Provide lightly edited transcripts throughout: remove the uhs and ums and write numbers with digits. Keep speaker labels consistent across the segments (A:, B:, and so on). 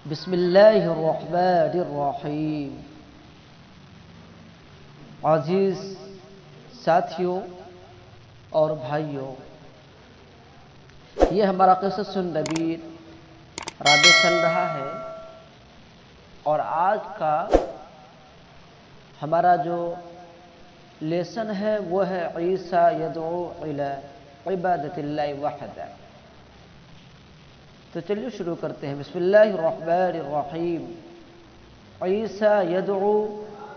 A: بسم اللہ الرحمن الرحیم۔ عزیز ساتھیوں اور بھائیوں، یہ ہمارا قصص النبی رابع چل رہا ہے، اور آج کا ہمارا جو لیسن ہے وہ ہے عیسیٰ یدعو الی عبادت اللہ وحدہ۔ تو چلیے شروع کرتے ہیں۔ بسم اللہ الرحمن الرحیم۔ عیسیٰ یدعو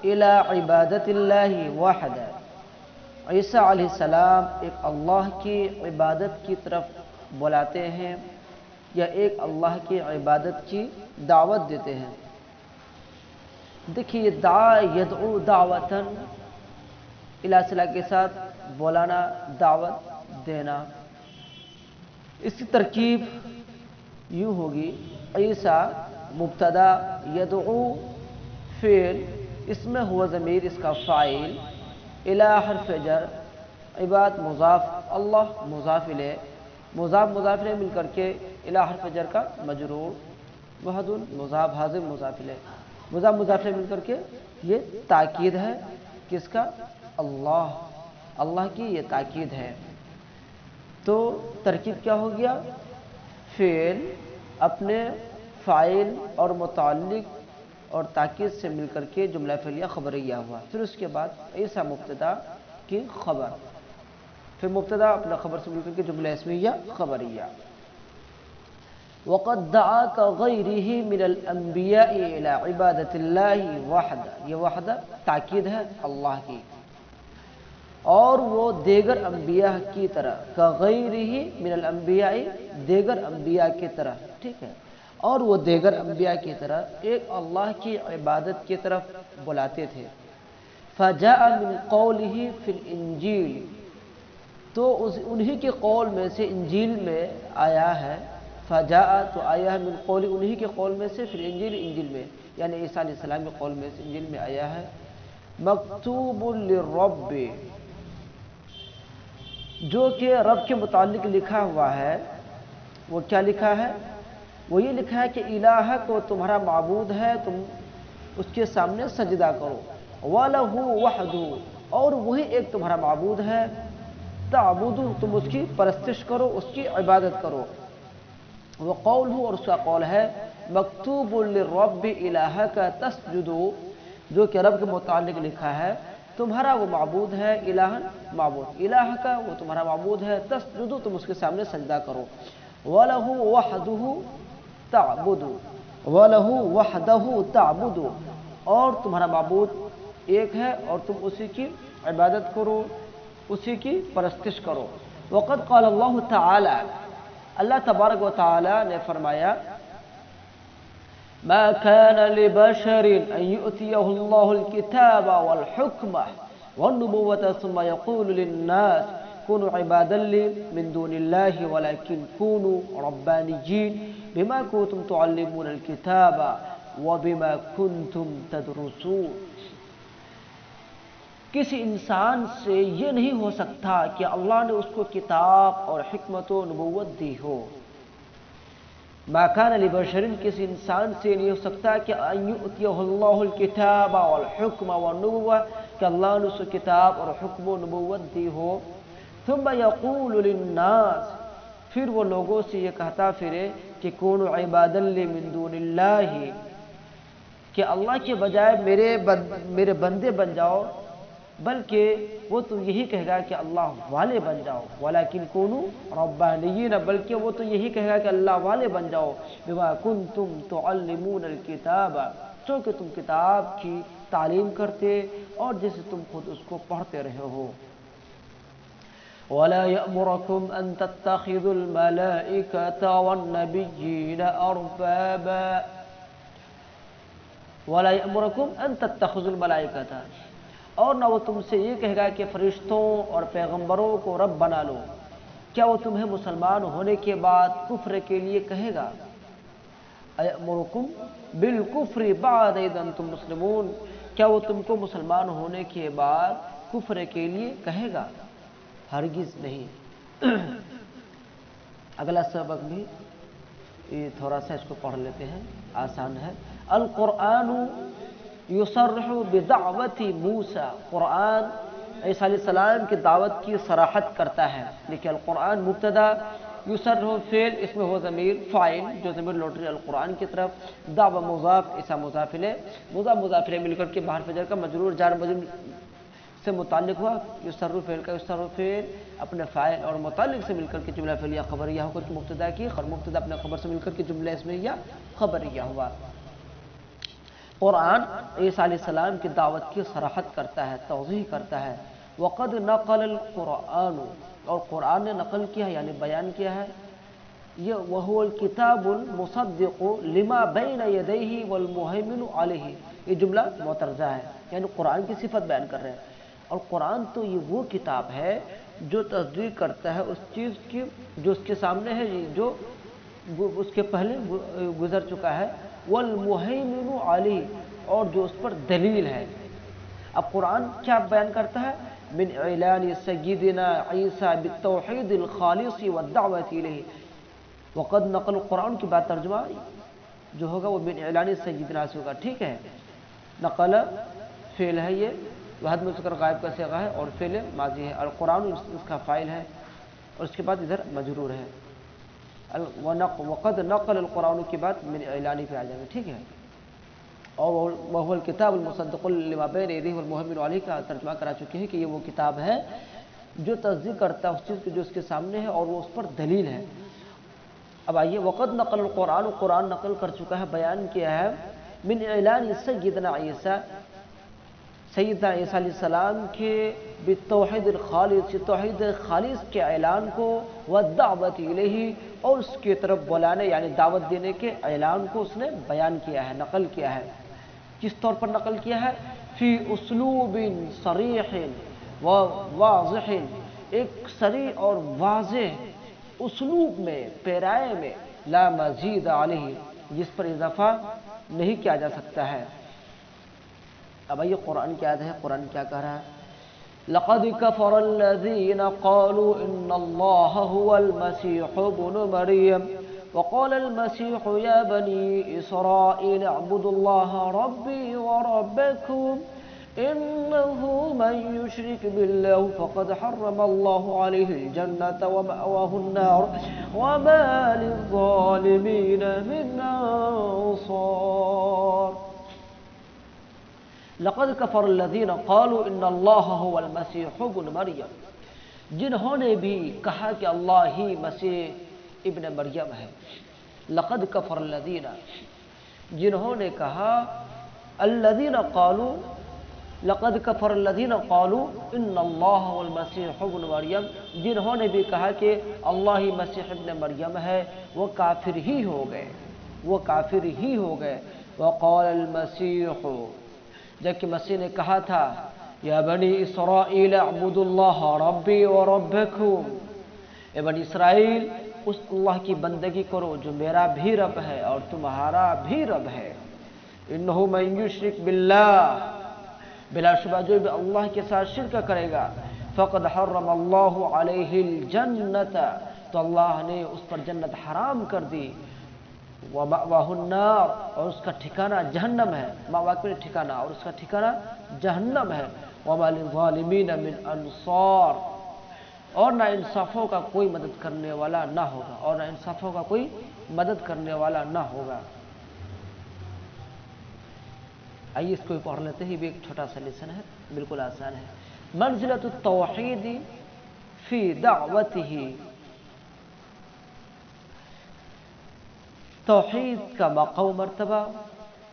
A: الی عبادت اللہ وحدہ۔ عیسیٰ علیہ السلام ایک اللہ کی عبادت کی طرف بلاتے ہیں، یا ایک اللہ کی عبادت کی دعوت دیتے ہیں۔ دیکھیے، دعا یدعو دعوتاً، الی صلہ کے ساتھ بولانا، دعوت دینا۔ اس کی ترکیب یوں ہوگی: عیسیٰ مبتدا، یدعو فعل، اس میں ہوا ضمیر اس کا فاعل، الی حرف جر، عباد مضاف، اللہ مضاف الیہ، مضاف الیہ مل کر کے الی حرف جر کا مجرور، وحد مضاف، حاضر مضاف الیہ، مضاف الیہ مل کر کے یہ تاکید ہے کس کا؟ اللہ کی یہ تاکید ہے۔ تو ترکیب کیا ہو گیا؟ فعل اپنے فاعل اور متعلق اور تاکید سے مل کر کے جملہ فعلیہ خبریہ ہوا۔ پھر اس کے بعد عیسیٰ مبتدا کی خبر، پھر مبتدا اپنا خبر سے مل کر کے جملہ اسمیہ خبریہ۔ وَقَدْ دَعَاكَ غَيْرِهِ مِنَ الْأَنْبِيَاءِ إِلَى عِبَادَةِ اللَّهِ وَحْدَهُ، یہ وحدہ تاکید ہے اللہ کی، اور وہ دیگر انبیاء کی طرح، كَغَيْرِهِ مِنَ الْأَنْبِيَاءِ، دیگر انبیاء کی طرح، ٹھیک ہے، اور وہ دیگر انبیاء کی طرح ایک اللہ کی عبادت کی طرف بلاتے تھے۔ فَجَاءَ مِنْ قَوْلِهِ فِي الْإِنْجِيلِ، تو انہی کے قول میں سے انجیل میں آیا ہے۔ فَجَاءَ تو آیا ہے، من قول، انہی کے قول میں سے، فی الانجیل، انجیل میں، یعنی عیسیٰ علیہ السلام کے قول میں سے انجیل میں آیا ہے۔ مکتوب للرب، جو کہ رب کے متعلق لکھا ہوا ہے۔ وہ کیا لکھا ہے؟ وہ یہ لکھا ہے کہ الہ کو تمہارا معبود ہے، تم اس کے سامنے سجدہ کرو، وَلَهُ وَحْدُهُ، اور وہی ایک تمہارا معبود ہے، تعبدو، تم اس کی پرستش کرو، اس کی عبادت کرو۔ وقولہ، اور اس کا قول ہے، مکتوب للرب الہک تسجدو، جو کہ رب کے متعلق لکھا ہے، تمہارا وہ معبود ہے، الہن معبود، الہ کا وہ تمہارا معبود ہے، تسجدو، تم اس کے سامنے سجدہ کرو، وَلَهُ وَحْدُهُ تَعْبُدُ، وَلَهُ وَحْدَهُ تَعْبُدُ، اور تمہارا معبود ایک ہے اور تم اسی کی عبادت کرو، اسی کی پرستش کرو۔ وقد قال اللہ تعالی، اللہ تبارک و تعالی نے فرمایا، ما كان لبشر ان يؤتيه الله الكتاب والحكم والنبوة ثم يقول للناس كونوا عبادا لي من دون الله ولكن كونوا ربانيين بما كنتم تعلمون الكتاب وبما كنتم تدرسون۔ کسی انسان سے یہ نہیں ہو سکتا کہ اللہ نے اس کو کتاب اور حکمت و نبوت دی ہو۔ ما کان لبشر، کسی انسان سے نہیں ہو سکتا کہ ان یؤتیہ اللہ الکتاب والحکم والنبوہ، کہ اللہ نے اس کو کتاب اور حکم و نبوت دی ہو۔ ثم یقول للناس، پھر وہ لوگوں سے یہ کہتا پھرے کہ کونوا عبادا لی من دون اللہ، کہ اللہ کے بجائے میرے بندے بن جاؤ، بلکہ وہ تو یہی کہے گا کہ اللہ والے بن جاؤ، ولیکن کونوا ربانیین، بلکہ وہ تو یہی کہے گا کہ اللہ والے بن جاؤ، بما کنتم تعلمون الکتاب، چونکہ تم کتاب کی تعلیم کرتے اور جسے تم خود اس کو پڑھتے رہے ہو۔ ولا يأمركم أن تتخذوا الملائكة والنبيين أربابا، ولا يأمركم أن تتخذوا الملائكة، اور نہ وہ تم سے یہ کہے گا کہ فرشتوں اور پیغمبروں کو رب بنا لو۔ کیا وہ تمہیں مسلمان ہونے کے بعد کفر کے لیے کہے گا؟ ایامرکم بالکفر بعد اذ انتم مسلمون، کیا وہ تم کو مسلمان ہونے کے بعد کفر کے لیے کہے گا؟ ہرگز نہیں۔ اگلا سبق بھی یہ تھوڑا سا اس کو پڑھ لیتے ہیں، آسان ہے۔ القرآن یصرح بدعوت موسیٰ، قرآن عیسیٰ علیہ السلام کی دعوت کی صراحت کرتا ہے۔ لیکن القرآن مبتدا، یصرح فعل، اس میں ہو ضمیر فاعل جو ضمیر لوٹ رہی ہے القرآن کی طرف، دعوت مضاف، عیسیٰ مضاف الیہ، مضاف الیہ مل کر کے باہر فجر کا مجرور جار مجرور سے متعلق ہوا، یصرح فعل کا یصرح فعل اپنے فاعل اور متعلق سے مل کر کے جملہ فعلیہ خبریہ ہو کر کے مبتدا کی، مبتدا اپنے خبر سے مل کر کے جملہ اسمیہ خبریہ ہوا۔ قرآن عیسیٰ علیہ السلام کی دعوت کی صراحت کرتا ہے، توضیح کرتا ہے۔ وقد نقل القرآن، اور قرآن نے نقل کیا ہے یعنی بیان کیا ہے، یہ وهو الکتاب المصدق لما بین یدیہ والمہیمن علیہ، یہ جملہ معترضہ ہے، یعنی قرآن کی صفت بیان کر رہے ہیں، اور قرآن تو یہ وہ کتاب ہے جو تصدیق کرتا ہے اس چیز کی جو اس کے سامنے ہے، جو اس کے پہلے گزر چکا ہے، والمہیمن علیہ، اور جو اس پر دلیل ہے۔ اب قرآن کیا بیان کرتا ہے؟ من اعلان سیدنا عیسیٰ بالتوحید الخالص والدعوت الیہ۔ وقد نقل القرآن کی بات ترجمہ جو ہوگا وہ من اعلان سیدنا سے ہوگا، ٹھیک ہے۔ نقل فعل ہے، یہ وحد مذکر غائب کا صیغہ ہے اور فعل ماضی ہے، القرآن اس کا فاعل ہے، اور اس کے بعد ادھر مجرور ہے۔ وقد نقل القرآن کی بات من اعلانی پہ آ جائے گا، ٹھیک ہے۔ اور وہ الکتاب المصدق لما بین یدیہ والمہیمن علیہ کا ترجمہ کرا چکے ہیں کہ یہ وہ کتاب ہے جو تصدیق کرتا ہے اس چیز کی جو اس کے سامنے ہے اور وہ اس پر دلیل ہے۔ اب آئیے، وقد نقل القرآن، قرآن نقل کر چکا ہے، بیان کیا ہے، من اعلان سیدنا عیسیٰ، سیدنا عیسیٰ علیہ السلام کے بالتوحید الخالص، توحید خالص کے اعلان کو، والدعوت الیہ، اور اس کی طرف بلانے یعنی دعوت دینے کے اعلان کو اس نے بیان کیا ہے، نقل کیا ہے۔ کس طور پر نقل کیا ہے؟ فی اسلوب صریح و واضح، ایک صریح اور واضح اسلوب میں، پیرائے میں، لا مزید علیہ، جس پر اضافہ نہیں کیا جا سکتا ہے۔ اب یہ قرآن کی آیت ہے، قرآن کیا کہہ رہا ہے؟ لقد كفر الذين قالوا إن الله هو المسيح ابن مريم وقال المسيح يا بني إسرائيل اعبدوا الله ربي وربكم إنه من يشرك بالله فقد حرم الله عليه الجنة ومأواه النار وما للظالمين من أنصار۔ لقد كفر الذين قالوا ان الله هو المسيح ابن مریم، جنہوں نے بھی کہا کہ اللہ ہی مسیح ابن مریم ہے۔ لقد كفر الذين، جنہوں نے کہا، الذين قالوا، لقد كفر الذين قالوا ان الله هو المسيح ابن مریم، جنہوں نے بھی کہا کہ اللہ ہی مسیح ابن مریم ہے، وہ کافر ہی ہو گئے، وہ کافر ہی ہو گئے۔ وقال المسیح، جبکہ مسیح نے کہا تھا، یا بنی اسرائیل اعبدوا اللہ ربی و ربکم، اے بنی اسرائیل اس اللہ کی بندگی کرو جو میرا بھی رب ہے اور تمہارا بھی رب ہے۔ انہ من یشرک باللہ، بلا شبہ جو بھی اللہ کے ساتھ شرک کرے گا، فقد حرم اللہ علیہ الجنت، تو اللہ نے اس پر جنت حرام کر دی، وَمَأْوَاهُ النَّارُ، اور اس کا ٹھکانہ جہنم ہے، مأوا کے ٹھکانہ، اور اس کا ٹھکانہ جہنم ہے، وَمَا لِلظَّالِمِينَ مِنْ أَنصَارٍ، اور نہ انصافوں کا کوئی مدد کرنے والا نہ ہوگا، اور نہ انصافوں کا کوئی مدد کرنے والا نہ ہوگا۔ آئیے اس کو پڑھ لیتے ہیں، یہ بھی ایک چھوٹا سا لیسن ہے، بالکل آسان ہے۔ منزلۃ التوحید فی دعوتہ، توحید کا مقام و مرتبہ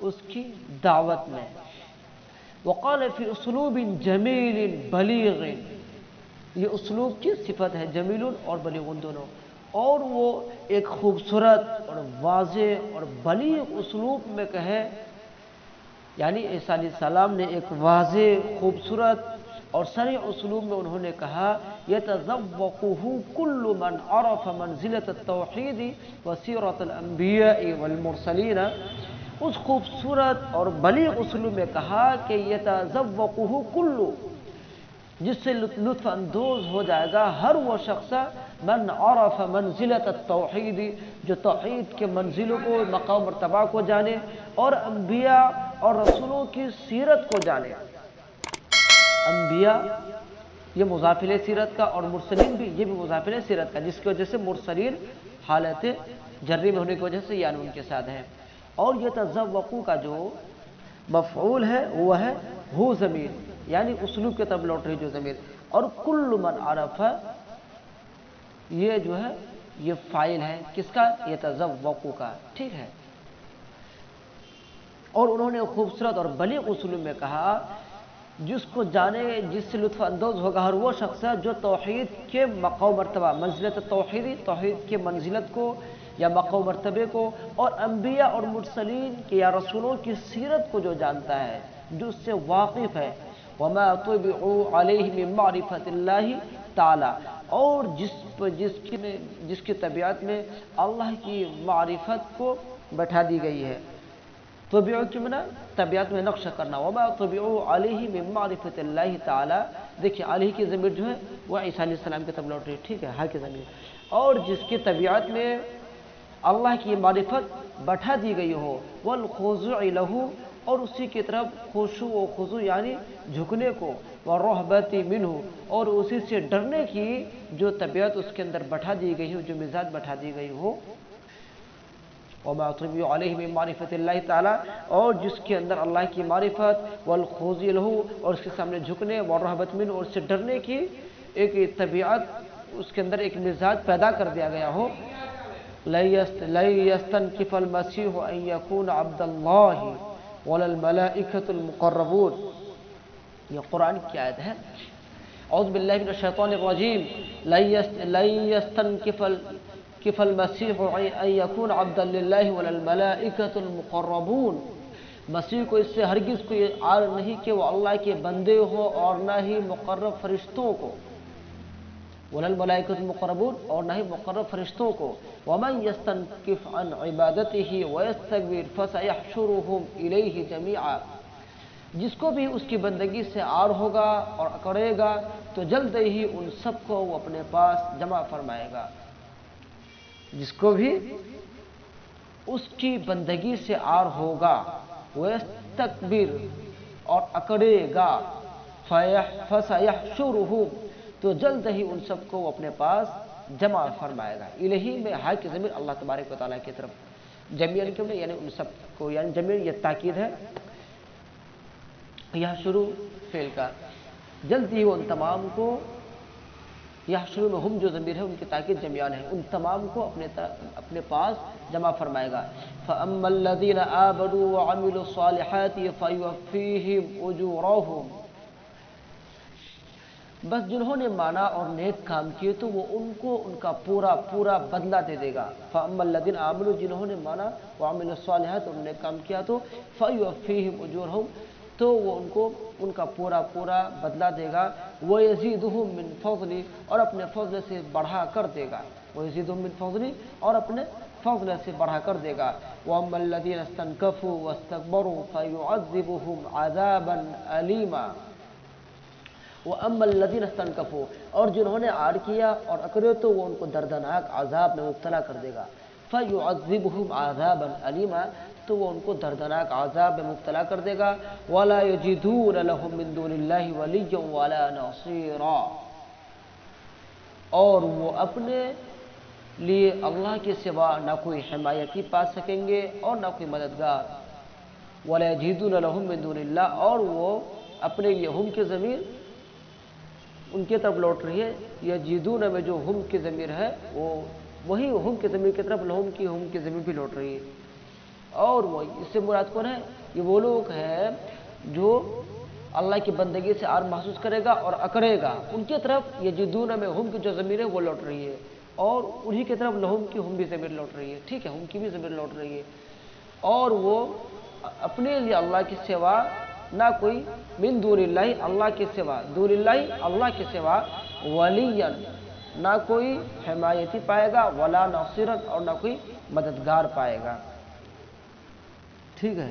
A: اس کی دعوت میں۔ وقال فی اسلوب جمیل بلیغ، یہ اسلوب کی صفت ہے، جمیل اور بلیغ دونوں، اور وہ ایک خوبصورت اور واضح اور بلیغ اسلوب میں کہے، یعنی عیسیٰ علیہ السلام نے ایک واضح، خوبصورت اور صریح اسلوب میں انہوں نے کہا، یتذوقہ کل من عرف منزلۃ التوحید وسیرۃ الانبیاء والمرسلین، اس خوبصورت اور بلیغ اسلوب میں کہا کہ یتذوقہ کل، جس سے لطف اندوز ہو جائے گا ہر وہ شخص من عرف منزلت التوحید، جو توحید کے منزلوں کو، مقام مرتبہ کو جانے، اور انبیاء اور رسولوں کی سیرت کو جانے۔ انبیاء یہ مضاف الیہ سیرت کا، اور مرسلین بھی یہ بھی مضاف الیہ سیرت کا، جس کی وجہ سے مرسلین حالت جری میں ہونے کی وجہ سے یعنی ان کے ساتھ ہے۔ اور یتذوقوا کا جو مفعول ہے وہ ہے ہو ضمیر، یعنی اسلوب کی طرف لوٹ رہی جو ضمیر، اور کل من عرف یہ جو ہے یہ فاعل ہے کس کا؟ یتذوقوا کا، ٹھیک ہے۔ اور انہوں نے خوبصورت اور بلیغ اسلوب میں کہا جس کو جانے، جس سے لطف اندوز ہوگا ہر وہ شخص ہے جو توحید کے مقام مرتبہ، منزلت توحیدی، توحید کے منزلت کو یا مقام مرتبے کو، اور انبیاء اور مرسلین کے یا رسولوں کی سیرت کو جو جانتا ہے، جو اس سے واقف ہے۔ وما طبعوا علیہ من معرفت اللہ تعالی، اور جس کی طبیعت میں اللہ کی معرفت کو بٹھا دی گئی ہے۔ طبیعہ کی معنی طبیعت میں نقش کرنا۔ وما طبعوا علیہ من معرفت اللہ تعالی، دیکھیے علیہ کی ضمیر جو ہے وہ عیسیٰ علیہ السلام کی طرف لوٹ رہی ہے، ٹھیک ہے، ہاں کی ضمیر، اور جس کی طبیعت میں اللہ کی معرفت بٹھا دی گئی ہو، والخضوع لہ، اور اسی کی طرف خشوع و خضوع یعنی جھکنے کو، والرہبۃ منہ، اور اسی سے ڈرنے کی جو طبیعت اس کے اندر بٹھا دی گئی ہو، جو مزاج بٹھا دی گئی ہو۔ وما طبعوا علیہ من معرفت اللہ تعالی، اور جس کے اندر اللہ کی معرفت، والخضوع لہ، اور اس کے سامنے جھکنے، والرہبۃ منہ، اور اس سے ڈرنے کی ایک طبیعت اس کے اندر ایک مزاج پیدا کر دیا گیا ہو۔ لن يستنكف المسيح ان يكون عبد الله ولا الملائكة المقربون، یہ قرآن کی آیت ہے۔ اعوذ باللہ من الشیطان الرجیم۔ لن يستنكف المسيح ان يكون عبدا لله ولا الملائكة المقربون، مسیح کو اس سے ہرگز کوئی عار نہیں کہ وہ اللہ کے بندے ہو اور نہ ہی مقرب فرشتوں کو، ولا الملائکۃ المقربون، اور نہ ہی مقرب فرشتوں کو۔ ومن یستنکف عن عبادتہ ویستکبر فسیحشرهم الیہ جمیعا، جس کو بھی اس کی بندگی سے عار ہوگا اور اکڑے گا تو جلد ہی ان سب کو وہ اپنے پاس جمع فرمائے گا۔ جس کو بھی اس کی بندگی سے عار ہوگا، ویستکبر، اور اکڑے گا، فسیحشرهم، تو جلد ہی ان سب کو وہ اپنے پاس جمع فرمائے گا۔ الہی میں ہا کی ضمیر اللہ تبارک و تعالیٰ کی طرف، جمیعاً کیوں نہیں، یعنی ان سب کو، یعنی جمیع یہ تاکید ہے، یہ شروع فعل کا، جلد ہی ان تمام کو، یہ شروع میں ہم جو ضمیر ہے ان کی تاکید جمیعاً ہے، ان تمام کو اپنے پاس جمع فرمائے گا۔ فَأَمَّا الَّذِينَ آمَنُوا وَعَمِلُوا الصَّالِحَاتِ فَيُوَفِّيهِمْ أُجُورَهُمْ، بس جنہوں نے مانا اور نیک کام کیے تو وہ ان کو ان کا پورا بدلہ دے دے گا۔ فَأَمَّا الَّذِينَ آمَنُوا، جنہوں نے مانا، وَعَمِلُوا الصَّالِحَاتِ، اور نیک کام کیا تو فَيُوَفِّيهِمْ أُجُورَهُمْ، تو وہ ان کو ان کا پورا بدلہ دے گا۔ وَيَزِيدُهُمْ مِنْ فَضْلِهِ، اور اپنے فضل سے بڑھا کر دے گا۔ وَيَزِيدُهُمْ مِنْ فَضْلِهِ، اور اپنے فضل سے بڑھا کر دے گا۔ وَأَمَّا الَّذِينَ اسْتَنكَفُوا وَاسْتَكْبَرُوا فَيُعَذِّبُهُمْ عَذَابًا أَلِيمًا۔ وَأَمَّا الَّذِينَ اسْتَنكَفُوا، اور جنہوں نے عار کیا اور اکڑے تو وہ ان کو دردناک عذاب میں مبتلا کر دے گا۔ فَيُعَذِّبُهُمْ عَذَابًا أَلِيمًا، تو وہ ان کو دردناک عذاب میں مبتلا کر دے گا۔ وَلَا يَجِدُونَ لَهُم مِّن دُونِ اللَّهِ وَلِيًّا وَلَا نَصِيرًا، اور وہ اپنے لیے اللہ کے سوا نہ کوئی حمایتی پا سکیں گے اور نہ کوئی مددگار۔ وَلَا يَجِدُونَ لَهُم مِّن دُونِ اللَّهِ، اور وہ اپنے لیے، ہم کی ضمیر ان کی طرف لوٹ رہی ہے، یجدون میں جو ہم کی ضمیر ہے وہ وہی ہم کی ضمیر کی طرف لہم کی ہم کی ضمیر بھی لوٹ رہی ہے۔ اور وہ اس سے مراد کون ہے؟ یہ وہ لوگ ہیں جو اللہ کی بندگی سے عار محسوس کرے گا اور اکڑے گا، ان کی طرف یجدون میں ہم کی جو ضمیر ہے وہ لوٹ رہی ہے، اور انہی کی طرف لہم کی ہم بھی ضمیر لوٹ رہی ہے، ٹھیک ہے، ہم کی بھی ضمیر لوٹ رہی ہے۔ اور وہ اپنے لیے اللہ کے سوا نہ کوئی، من دون اللہ، اللہ کے سوا، دون اللہ اللہ کے سوا، ولیًا، نہ کوئی حمایتی پائے گا، ولا ناصرا، اور نہ کوئی مددگار پائے گا، ٹھیک ہے۔